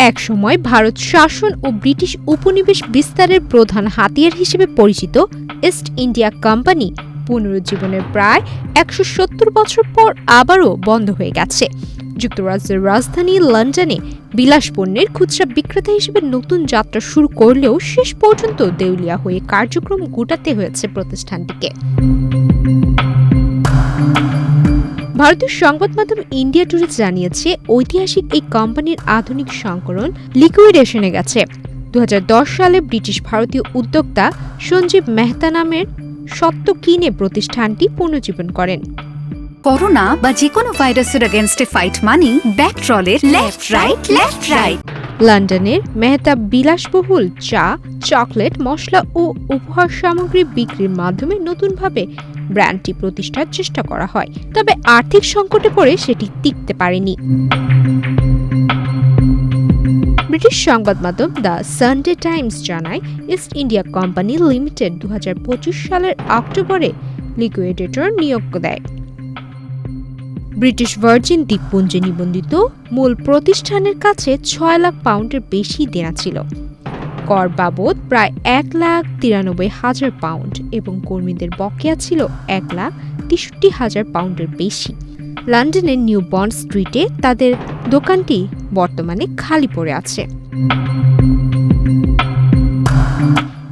একসময় ভারত শাসন ও ব্রিটিশ উপনিবেশ বিস্তারের প্রধান হাতিয়ার হিসেবে পরিচিত ইস্ট ইন্ডিয়া কোম্পানি পুনরুজ্জীবনের প্রায় ১৭০ বছর পর আবারও বন্ধ হয়ে গেছে। যুক্তরাজ্যের রাজধানী লন্ডনে বিলাসপণ্যের খুচরা বিক্রেতা হিসেবে নতুন যাত্রা শুরু করলেও শেষ পর্যন্ত দেউলিয়া হয়ে কার্যক্রম গুটাতে হয়েছে প্রতিষ্ঠানটিকে। ভারতীয় সংবাদ মাধ্যম ইন্ডিয়া টুডে জানিয়েছে, ঐতিহাসিক এই কোম্পানির আধুনিক সংস্করণ লিকুইডেশনে গেছে। ২০১০ সালে ব্রিটিশ ভারতীয় উদ্যোক্তা সঞ্জীব মেহতা নামের স্বত্ব কিনে প্রতিষ্ঠানটি পুনর্জীবন করেন। করোনা বা যে কোনো ভাইরাসের এগেইনস্টে ফাইট মানি ব্যাকট্রলের লেফট রাইট। লন্ডনের মেহতা বিলাসবহুল চা, চকলেট, মশলা ও উপহার সামগ্রী বিক্রির মাধ্যমে নতুনভাবে ব্র্যান্ডটি প্রতিষ্ঠার চেষ্টা করা হয়, তবে আর্থিক সংকটে পড়ে সেটি টিকতে পারেনি। ব্রিটিশ সংবাদ মাধ্যম দ্য সানডে টাইমস জানায়, ইস্ট ইন্ডিয়া কোম্পানি লিমিটেড ২০২৫ সালের অক্টোবরে লিকুইডেটর নিয়োগ দেয়। ব্রিটিশ ভার্জিন দ্বীপপুঞ্জে নিবন্ধিত মূল প্রতিষ্ঠানের কাছে ৬ লাখ পাউন্ডের বেশি দেনা ছিল। কর বাবদ প্রায় ১,৯৩,০০০ পাউন্ড এবং কর্মীদের বকেয়া ছিল ১,৬৩,০০০ পাউন্ডের বেশি। লন্ডনের নিউ বন্ড স্ট্রিটে তাদের দোকানটি বর্তমানে খালি পড়ে আছে।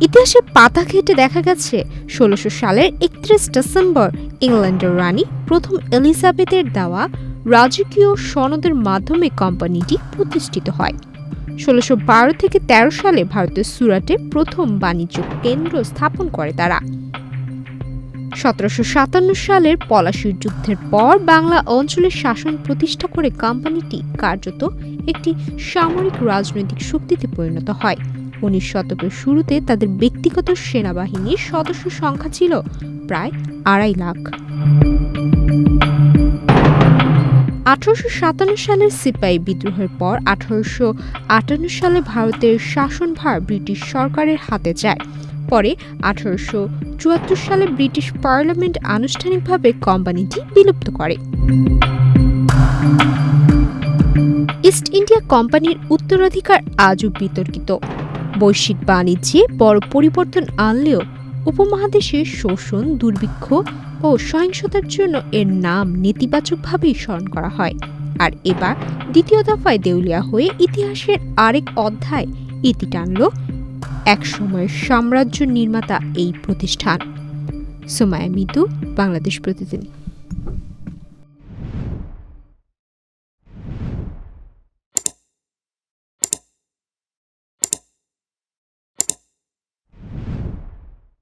ইতিহাসের পাতা ঘেঁটে দেখা গেছে ১৬০০ সালের ৩১ ডিসেম্বর ইংল্যান্ডের রানী প্রথম এলিজাবেথের দেওয়া রাজকীয় সনদের মাধ্যমে কোম্পানিটি প্রতিষ্ঠিত হয়। ১৬১২ থেকে ১৩ সালে ভারতের সুরাটে প্রথম বাণিজ্য কেন্দ্র স্থাপন করে তারা। ১৭৫৭ সালের পলাশীর যুদ্ধের পর বাংলা অঞ্চলের শাসন প্রতিষ্ঠা করে কোম্পানিটি কার্যত একটি সামরিক রাজনৈতিক শক্তিতে পরিণত হয়। ১৯ শতকের শুরুতে তাদের ব্যক্তিগত সেনাবাহিনীর সদস্য সংখ্যা ছিল প্রায় ২.৫ লাখ। ১৮৫৭ সালের সিপাহী বিদ্রোহের পর ১৮৫৮ সালে ভারতের শাসনভার ব্রিটিশ সরকারের হাতে যায়। পরে ১৮৭৪ সালে ব্রিটিশ পার্লামেন্ট আনুষ্ঠানিকভাবে কোম্পানিটি বিলুপ্ত করে। ইস্ট ইন্ডিয়া কোম্পানির উত্তরাধিকার আজও বিতর্কিত। বৈশ্বিক বাণিজ্যে বড় পরিবর্তন আনলেও উপমহাদেশে শোষণ, দুর্ভিক্ষ ও সহিংসতার জন্য এর নাম নেতিবাচকভাবেই স্মরণ করা হয়। আর এবার দ্বিতীয় দফায় দেউলিয়া হয়ে ইতিহাসের আরেক অধ্যায় ইতি টানল একসময়ের সাম্রাজ্য নির্মাতা এই প্রতিষ্ঠান। সুমাইয়া মিতু, বাংলাদেশ প্রতিদিন।